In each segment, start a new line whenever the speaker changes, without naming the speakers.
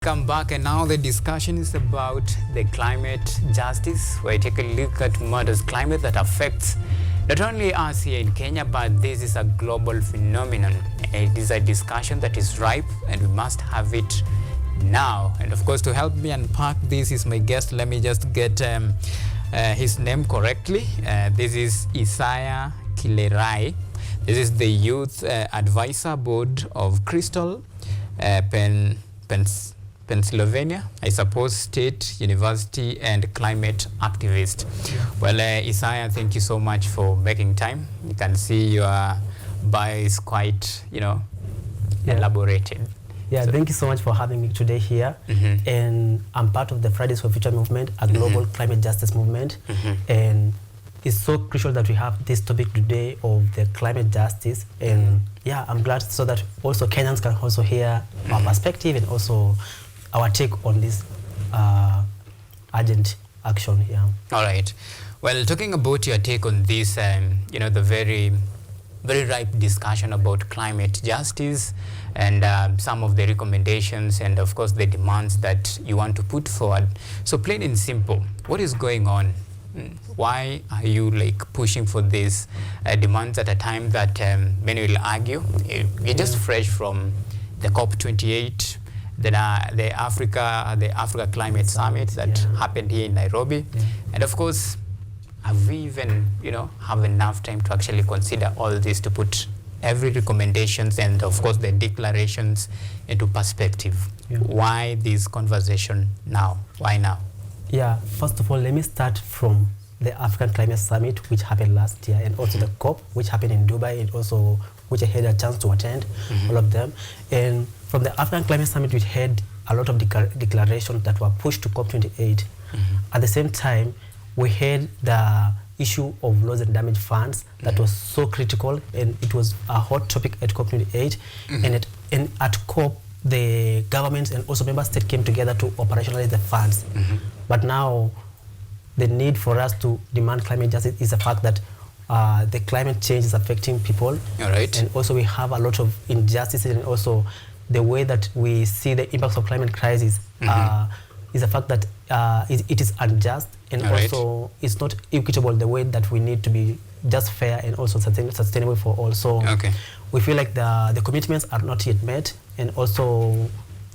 Come back, and now the discussion is about the climate justice, where I take a look at matters climate that affects not only us here in Kenya, but this is a global phenomenon. It is a discussion that is ripe and we must have it now. And of course, to help me unpack this is my guest. Let me just get his name correctly. This is Isaiah Kilerai. This is the Youth Advisor Board of Gystrl, Pennsylvania, I suppose, State University, and climate activist. Yeah. Well, Isaiah, thank you so much for making time. You can see your bio is quite, elaborated.
Yeah, so, thank you so much for having me today here. And I'm part of the Fridays for Future movement, a global climate justice movement. And it's so crucial that we have this topic today of the climate justice. And yeah, I'm glad so that also Kenyans can also hear our perspective and also our take on this urgent action here.
All right. Well, talking about your take on this, the very ripe discussion about climate justice and some of the recommendations and, of course, the demands that you want to put forward. So plain and simple, what is going on? Why are you pushing for these demands at a time that many will argue? You're just fresh from the COP28, the Africa Climate Summit that happened here in Nairobi. And of course, have we even, have enough time to actually consider all this, to put every recommendations and of course the declarations into perspective? Why this conversation now? Why now?
Yeah, first of all, let me start from the African Climate Summit, which happened last year, and also the COP, which happened in Dubai, and also which I had a chance to attend, all of them. And from the African Climate Summit, we had a lot of declarations that were pushed to COP28. At the same time, we had the issue of loss and damage funds that was so critical, and it was a hot topic at COP28. And at COP, the governments and also member states came together to operationalize the funds. But now, the need for us to demand climate justice is the fact that the climate change is affecting people.
All right.
And also we have a lot of injustices, and also the way that we see the impacts of climate crisis is the fact that it is unjust, and also it's not equitable the way that we need to be just fair and also sustainable for all. So we feel like the commitments are not yet met, and also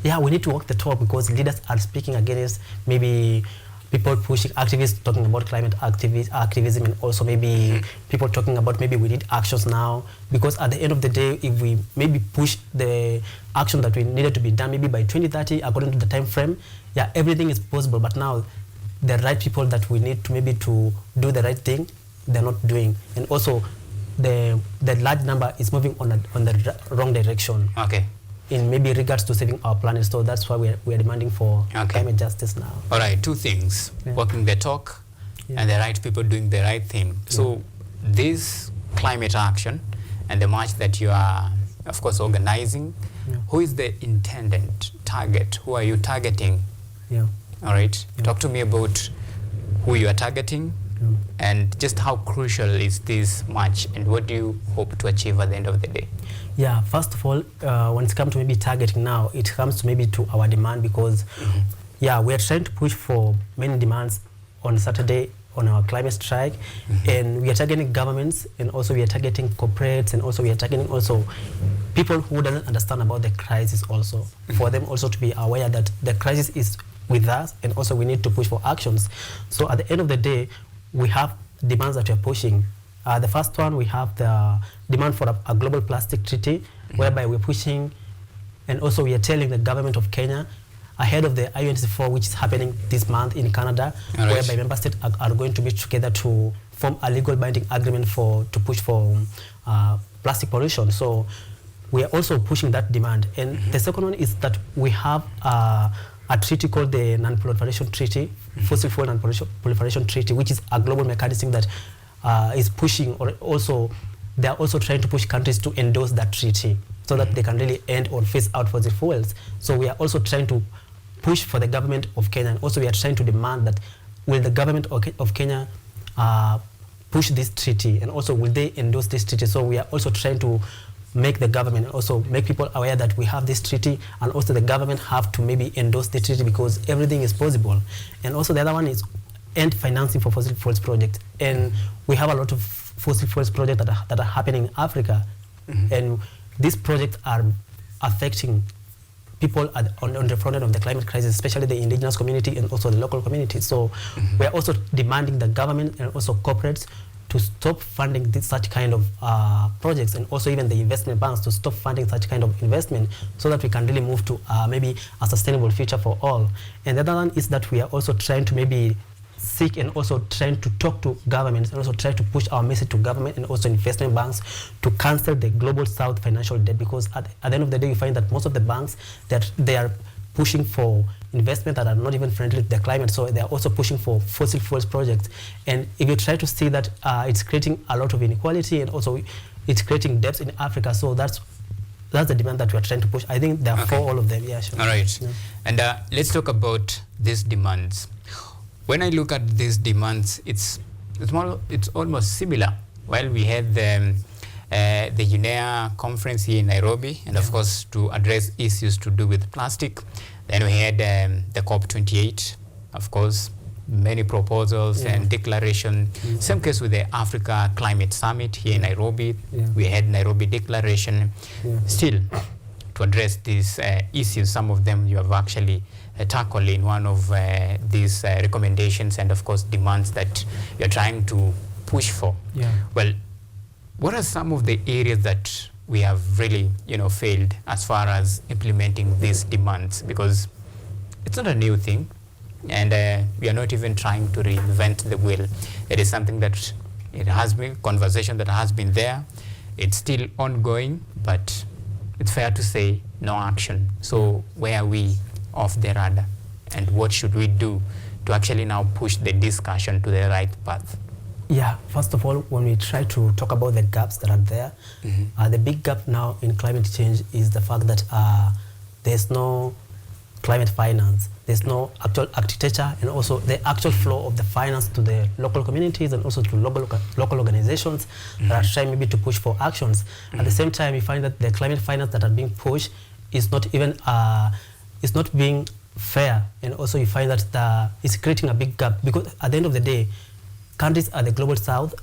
we need to walk the talk, because leaders are speaking against maybe people pushing, activists talking about climate activism, and also maybe people talking about maybe we need actions now. Because at the end of the day, if we maybe push the action that we needed to be done maybe by 2030 according to the time frame, everything is possible. But now the right people that we need to maybe to do the right thing, they're not doing. And also the large number is moving on the wrong direction. In maybe regards to saving our planet. So that's why we are demanding for climate justice now. All
right, two things, walking the talk and the right people doing the right thing. So this climate action and the march that you are, of course, organizing, who is the intended target? Who are you targeting? All right, talk to me about who you are targeting and just how crucial is this march, and what do you hope to achieve at the end of the day?
Yeah, first of all, when it comes to maybe targeting now, it comes to maybe to our demand, because we are trying to push for many demands on Saturday on our climate strike, and we are targeting governments, and also we are targeting corporates, and also we are targeting also people who doesn't understand about the crisis also, for them also to be aware that the crisis is with us, and also we need to push for actions. So at the end of the day, we have demands that we are pushing. The first one, we have the demand for a global plastic treaty, whereby we're pushing, and also we are telling the government of Kenya ahead of the IUNC4, which is happening this month in Canada, whereby member states are going to be together to form a legal binding agreement to push for plastic pollution. So we are also pushing that demand. And the second one is that we have a treaty called the Non-Proliferation Treaty, Fossil Fuel Non-Proliferation Treaty, which is a global mechanism that is pushing, or also they are also trying to push countries to endorse that treaty so that they can really end or phase out fossil fuels. So we are also trying to push for the government of Kenya, and also we are trying to demand that will the government of Kenya push this treaty, and also will they endorse this treaty. So we are also trying to make the government and also make people aware that we have this treaty, and also the government have to maybe endorse the treaty because everything is possible. And also the other one is end financing for fossil fuels projects. And we have a lot of fossil fuels projects that are happening in Africa. And these projects are affecting people on the front end of the climate crisis, especially the indigenous community and also the local community. So we are also demanding the government and also corporates to stop funding such kind of projects, and also even the investment banks to stop funding such kind of investment, so that we can really move to maybe a sustainable future for all. And the other one is that we are also trying to maybe seek and also trying to talk to governments and also try to push our message to government and also investment banks to cancel the global south financial debt, because at the end of the day you find that most of the banks that they are pushing for investment that are not even friendly to the climate, so they are also pushing for fossil fuels projects. And if you try to see that it's creating a lot of inequality and also it's creating debts in Africa, so that's the demand that we are trying to push. I think there are for all of them. Yeah, sure.
All right.
Yeah.
And let's talk about these demands. When I look at these demands, it's almost similar. Well, we had the UNEA conference here in Nairobi, and of course to address issues to do with plastic. Then we had the COP28, of course, many proposals and declaration. Same case with the Africa Climate Summit here in Nairobi. We had Nairobi Declaration. Still, to address these issues, some of them you have actually tackled in one of these recommendations and of course demands that you're trying to push for. Well, what are some of the areas that we have really, failed as far as implementing these demands? Because it's not a new thing, and we are not even trying to reinvent the wheel. It is something that it has been conversation that has been there. It's still ongoing, but it's fair to say no action. So where are we off the radar, and what should we do to actually now push the discussion to the right path?
Yeah, first of all, when we try to talk about the gaps that are there, the big gap now in climate change is the fact that there's no climate finance, there's no actual architecture, and also the actual flow of the finance to the local communities and also to local organizations that are trying maybe to push for actions. At the same time, you find that the climate finance that are being pushed is not even is not being fair, and also you find that it's creating a big gap, because at the end of the day, countries at the global south,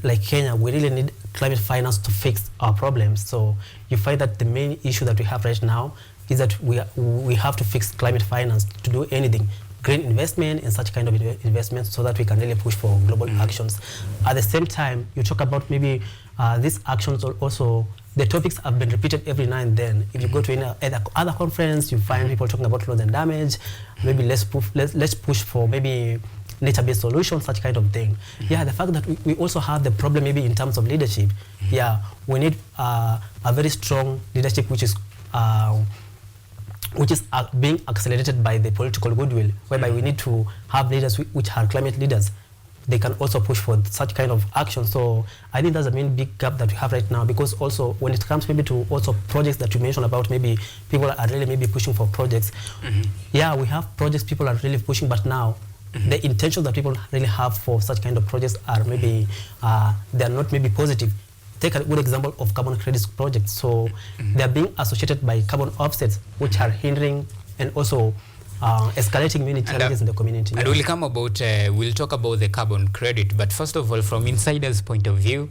like Kenya, we really need climate finance to fix our problems. So you find that the main issue that we have right now is that we have to fix climate finance to do anything, green investment and such kind of investments, so that we can really push for global actions. At the same time, you talk about maybe these actions are also, the topics have been repeated every now and then. If you go to any other conference, you find people talking about loss and damage. Maybe let's push for maybe nature-based solutions, such kind of thing. Yeah, the fact that we also have the problem maybe in terms of leadership. Yeah, we need a very strong leadership which is being accelerated by the political goodwill, whereby we need to have leaders which are climate leaders. They can also push for such kind of action. So I think that's the main big gap that we have right now, because also when it comes maybe to also projects that you mentioned about, maybe people are really maybe pushing for projects. Yeah, we have projects people are really pushing, but now the intentions that people really have for such kind of projects are maybe, they are not maybe positive. Take a good example of carbon credits projects. So they are being associated by carbon offsets, which are hindering and also escalating many challenges in the community.
And we'll come about, we'll talk about the carbon credit, but first of all, from insiders' point of view,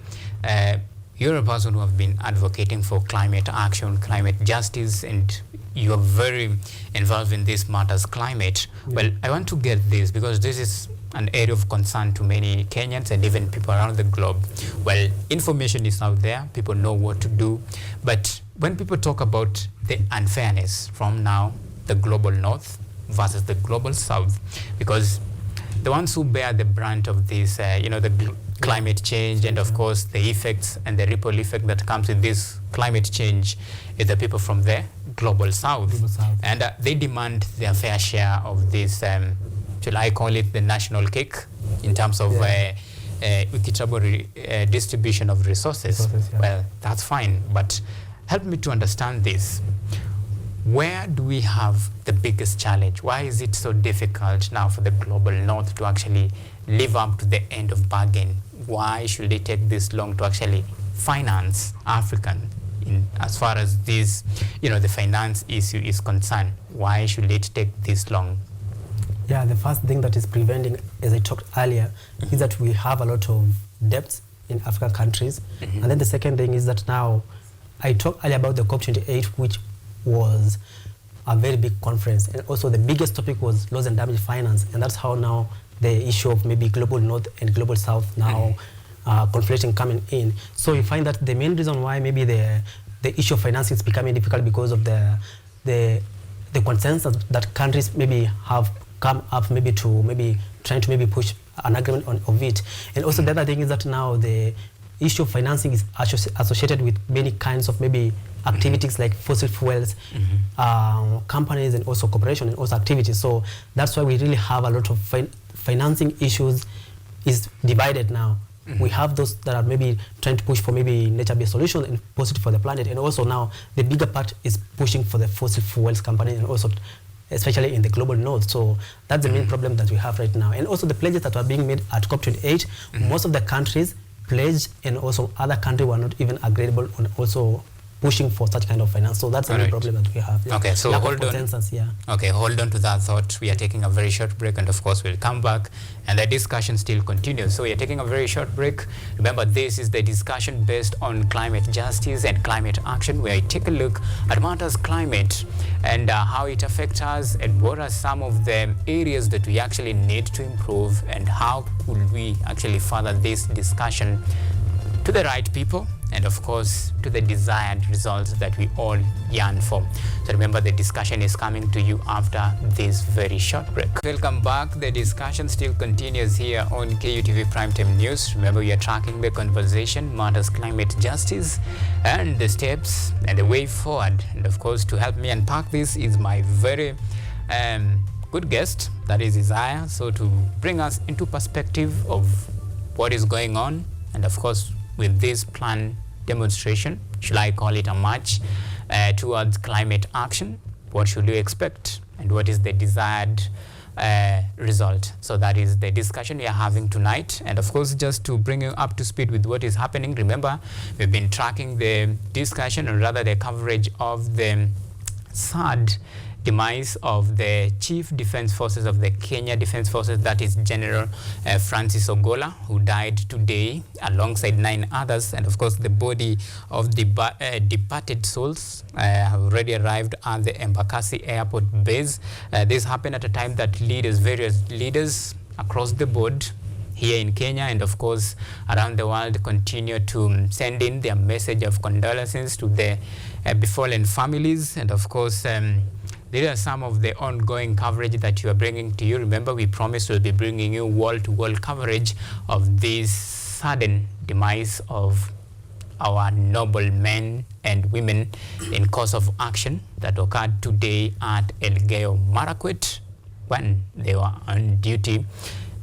you're a person who have been advocating for climate action, climate justice, and you are very involved in these matters, climate. Well, I want to get this, because this is an area of concern to many Kenyans and even people around the globe. Well, information is out there, people know what to do, but when people talk about the unfairness from now, the global north versus the global south, because the ones who bear the brunt of this, the climate change and of course the effects and the ripple effect that comes with this climate change is the people from the global south. And they demand their fair share of this, shall I call it the national cake, in terms of equitable distribution of resources. Well, that's fine, but help me to understand this. Where do we have the biggest challenge? Why is it so difficult now for the global north to actually live up to the end of bargain? Why should it take this long to actually finance African in as far as this, the finance issue is concerned? Why should it take this long?
Yeah, the first thing that is preventing, as I talked earlier, is that we have a lot of debts in African countries. And then the second thing is that now, I talked earlier about the COP28, which was a very big conference. And also the biggest topic was loss and damage finance. And that's how now the issue of maybe global north and global south now conflicting coming in. So you find that the main reason why maybe the issue of financing is becoming difficult because of the consensus that countries maybe have come up maybe to maybe trying to maybe push an agreement of it. And also the other thing is that now the issue of financing is associated with many kinds of maybe activities like fossil fuels, companies, and also corporation and also activities. So that's why we really have a lot of financing issues is divided now. We have those that are maybe trying to push for maybe nature-based solutions and positive for the planet. And also now the bigger part is pushing for the fossil fuels companies and also especially in the global north. So that's the main problem that we have right now. And also the pledges that were being made at COP28, most of the countries pledged and also other countries were not even agreeable on also pushing for such kind of finance. So that's the main problem that we have. Yeah.
Okay, so hold on.
Yeah.
Okay, hold on to that thought. We are taking a very short break, and of course we'll come back and the discussion still continues. So we are taking a very short break. Remember, this is the discussion based on climate justice and climate action, where I take a look at matters climate and how it affects us, and what are some of the areas that we actually need to improve, and how could we actually further this discussion to the right people, and of course to the desired results that we all yearn for. So remember, the discussion is coming to you after this very short break. Welcome back. The discussion still continues here on KUTV Primetime News. Remember, we are tracking the conversation, matters climate justice, and the steps and the way forward. And of course, to help me unpack this is my very good guest, that is Isaiah. So to bring us into perspective of what is going on, and of course with this planned demonstration, should I call it a march towards climate action, what should you expect and what is the desired result? So that is the discussion we are having tonight. And of course, just to bring you up to speed with what is happening, remember, we've been tracking the discussion, or rather the coverage of the sad demise of the Chief Defense Forces of the Kenya Defense Forces, that is General Francis Ogolla, who died today alongside 9 others. And of course, the body of the departed souls have already arrived at the Embakasi Airport base. This happened at a time that various leaders across the board here in Kenya and of course around the world continue to send in their message of condolences to the befallen families. And of course, these are some of the ongoing coverage that you are bringing to you. Remember, we promised we'll be bringing you wall-to-wall coverage of this sudden demise of our noble men and women in course of action that occurred today at Elgeyo Marakwet when they were on duty,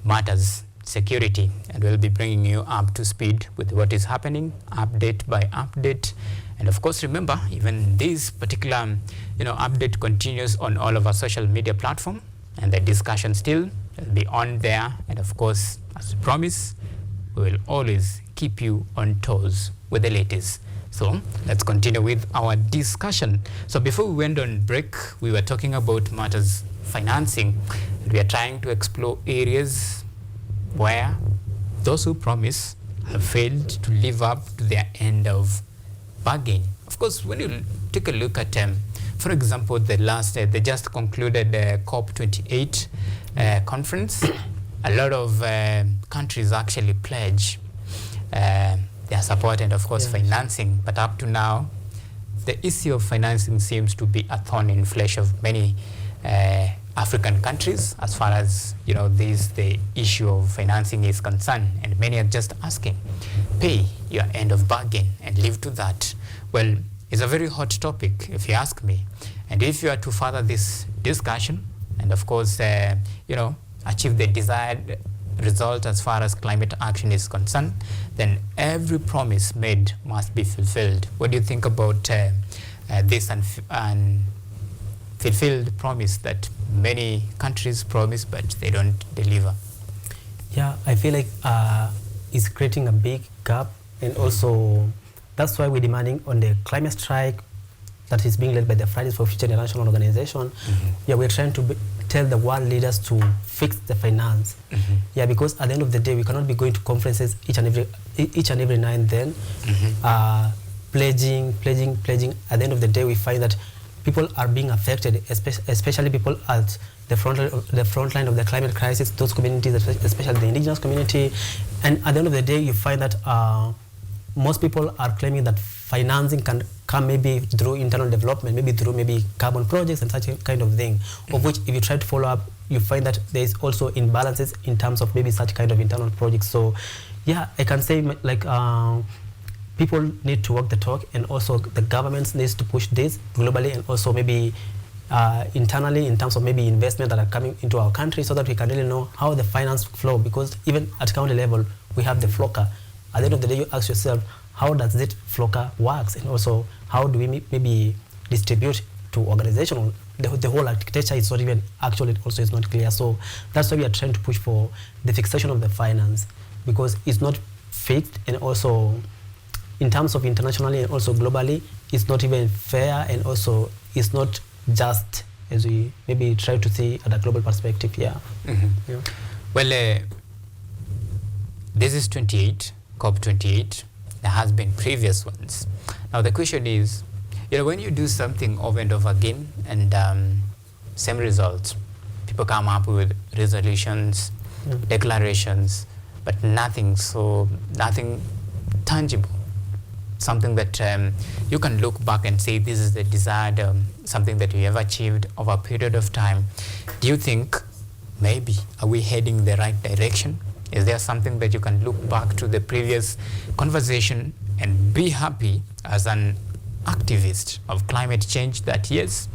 matters security. And we'll be bringing you up to speed with what is happening, update by update. And of course, remember, even this particular update continues on all of our social media platform, and the discussion still will be on there. And of course, as promised, we will always keep you on toes with the latest. So let's continue with our discussion. So before we went on break, we were talking about matters financing. We are trying to explore areas where those who promise have failed to live up to their end of bargain. Of course, when you take a look at, for example, the just concluded COP28 conference, a lot of countries actually pledge their support and, of course, financing. But up to now, the issue of financing seems to be a thorn in flesh of many African countries, as far as the issue of financing is concerned. And many are just asking, pay your end of bargain and live to that. Well, it's a very hot topic, if you ask me. And if you are to further this discussion and of course achieve the desired result as far as climate action is concerned, then every promise made must be fulfilled. What do you think about this unfulfilled promise that many countries promise but they don't deliver?
Yeah, I feel like it's creating a big gap, and also that's why we're demanding on the climate strike that is being led by the Fridays for Future International Organization. Yeah, we're trying to tell the world leaders to fix the finance. Yeah, because at the end of the day, we cannot be going to conferences each and every now and then, pledging. At the end of the day, we find that people are being affected, especially people at the front line of the climate crisis, those communities, especially the indigenous community. And at the end of the day, you find that most people are claiming that financing can come maybe through internal development, maybe through carbon projects and such a kind of thing, of which if you try to follow up, you find that there is also imbalances in terms of maybe such kind of internal projects. So yeah, I can say like people need to walk the talk, and also the governments needs to push this globally, and also maybe internally in terms of maybe investment that are coming into our country, so that we can really know how the finance flow, because even at county level, we have the FLOCA. At the end of the day, you ask yourself, how does this FLOCA works, and also how do we maybe distribute to organizational? The whole architecture is not even, actually it also is not clear. So that's why we are trying to push for the fixation of the finance, because it's not fixed, and also in terms of internationally and also globally, it's not even fair, and also it's not just as we maybe try to see at a global perspective. Yeah. Yeah.
Well, this is COP28. There has been previous ones. Now the question is, when you do something over and over again and same results, people come up with resolutions, declarations, but nothing tangible, something that you can look back and say this is the desired something that we have achieved over a period of time. Do you think maybe are we heading the right direction? Is there something that you can look back to the previous conversation and be happy as an activist of climate change that yes,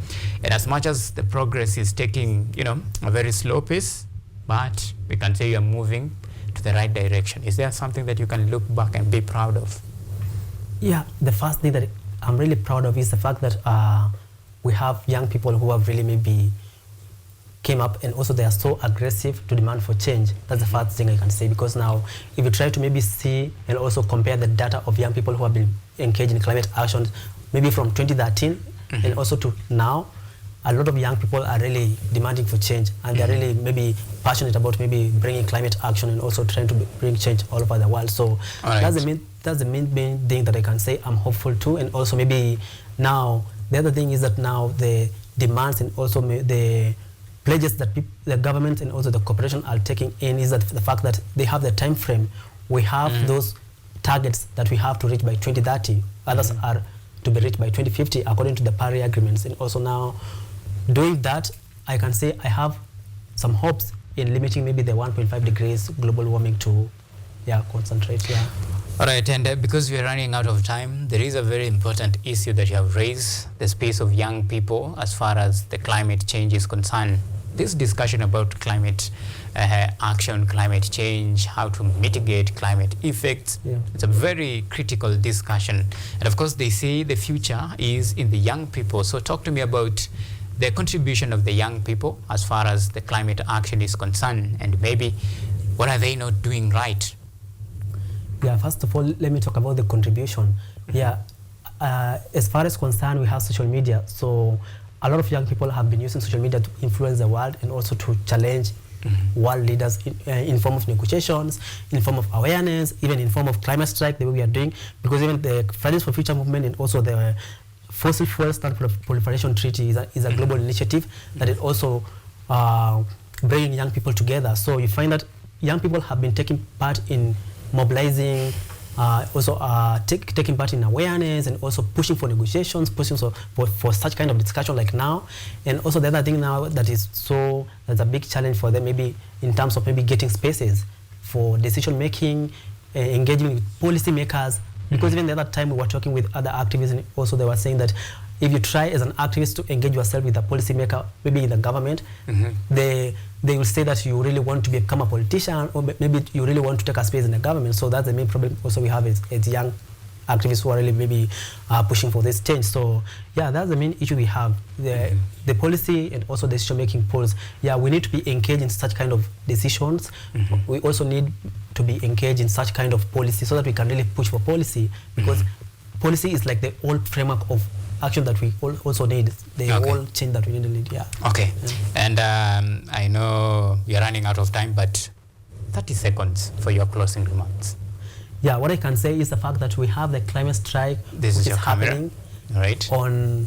and as much as the progress is taking, a very slow pace, but we can say you are moving to the right direction. Is there something that you can look back and be proud of?
Yeah, the first thing that I'm really proud of is the fact that we have young people who have really maybe came up, and also they are so aggressive to demand for change. That's the first thing I can say, because now if you try to maybe see and also compare the data of young people who have been engaged in climate action, maybe from 2013 and also to now, a lot of young people are really demanding for change, and they're really maybe passionate about maybe bringing climate action and also trying to bring change all over the world. So that's the main thing that I can say I'm hopeful to. And also maybe now, the other thing is that now the demands and also the pledges that the government and also the corporation are taking in is that the fact that they have the time frame. We have those targets that we have to reach by 2030. Others are to be reached by 2050 according to the Paris agreements. And also now, doing that, I can say I have some hopes in limiting maybe the 1.5 degrees global warming to concentrate. Yeah.
All right, and because we are running out of time, there is a very important issue that you have raised, the space of young people as far as the climate change is concerned. This discussion about climate action, climate change, how to mitigate climate effects, it's a very critical discussion. And of course, they say the future is in the young people. So talk to me about the contribution of the young people as far as the climate action is concerned, and maybe what are they not doing right?
Yeah, first of all, let me talk about the contribution. Yeah, as far as concerned, we have social media. So a lot of young people have been using social media to influence the world and also to challenge world leaders in form of negotiations, in form of awareness, even in form of climate strike, the way we are doing. Because even the Fridays for Future movement and also the Fossil Fuels Non-Proliferation Treaty is a global initiative that is also bringing young people together. So you find that young people have been taking part in mobilizing, also taking part in awareness, and also pushing for negotiations, pushing for such kind of discussion like now. And also the other thing now that's a big challenge for them, maybe in terms of maybe getting spaces for decision making, engaging with policy makers. Because even the other time we were talking with other activists, and also they were saying that if you try as an activist to engage yourself with a policymaker, maybe in the government, they will say that you really want to become a politician, or maybe you really want to take a space in the government. So that's the main problem also we have as young activists who are really maybe pushing for this change. So yeah, that's the main issue we have. The policy and also decision-making pools. Yeah, we need to be engaged in such kind of decisions. We also need to be engaged in such kind of policy so that we can really push for policy, because policy is like the old framework of action that we also need, the whole change that we need. Yeah.
Okay. And I know you're running out of time, but 30 seconds for your closing remarks.
Yeah, what I can say is the fact that we have the climate strike,
This is your
happening
right
on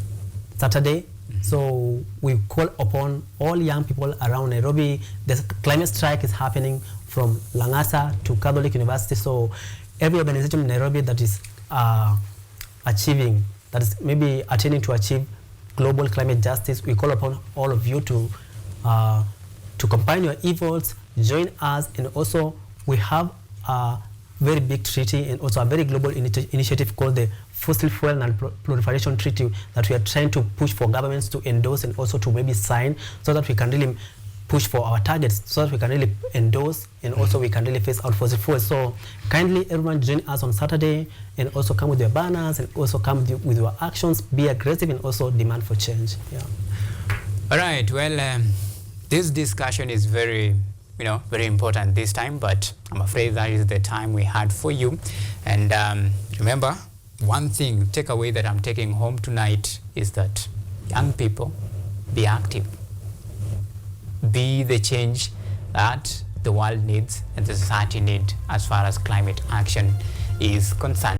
Saturday. So we call upon all young people around Nairobi. The climate strike is happening from Langasa to Catholic University. So every organization in Nairobi that is achieving, that is maybe attempting to achieve global climate justice, we call upon all of you to combine your efforts, join us, and also we have a very big treaty and also a very global initiative called the Fossil Fuel Non-Proliferation Treaty that we are trying to push for governments to endorse and also to maybe sign, so that we can really push for our targets, so that we can really endorse and also we can really phase out fossil fuels. So kindly everyone join us on Saturday and also come with your banners and also come with your actions, be aggressive and also demand for change. Yeah. All
right. Well, this discussion is very important this time, but I'm afraid that is the time we had for you. And remember, one thing, takeaway that I'm taking home tonight is that young people, be active. Be the change that the world needs and the society needs as far as climate action is concerned.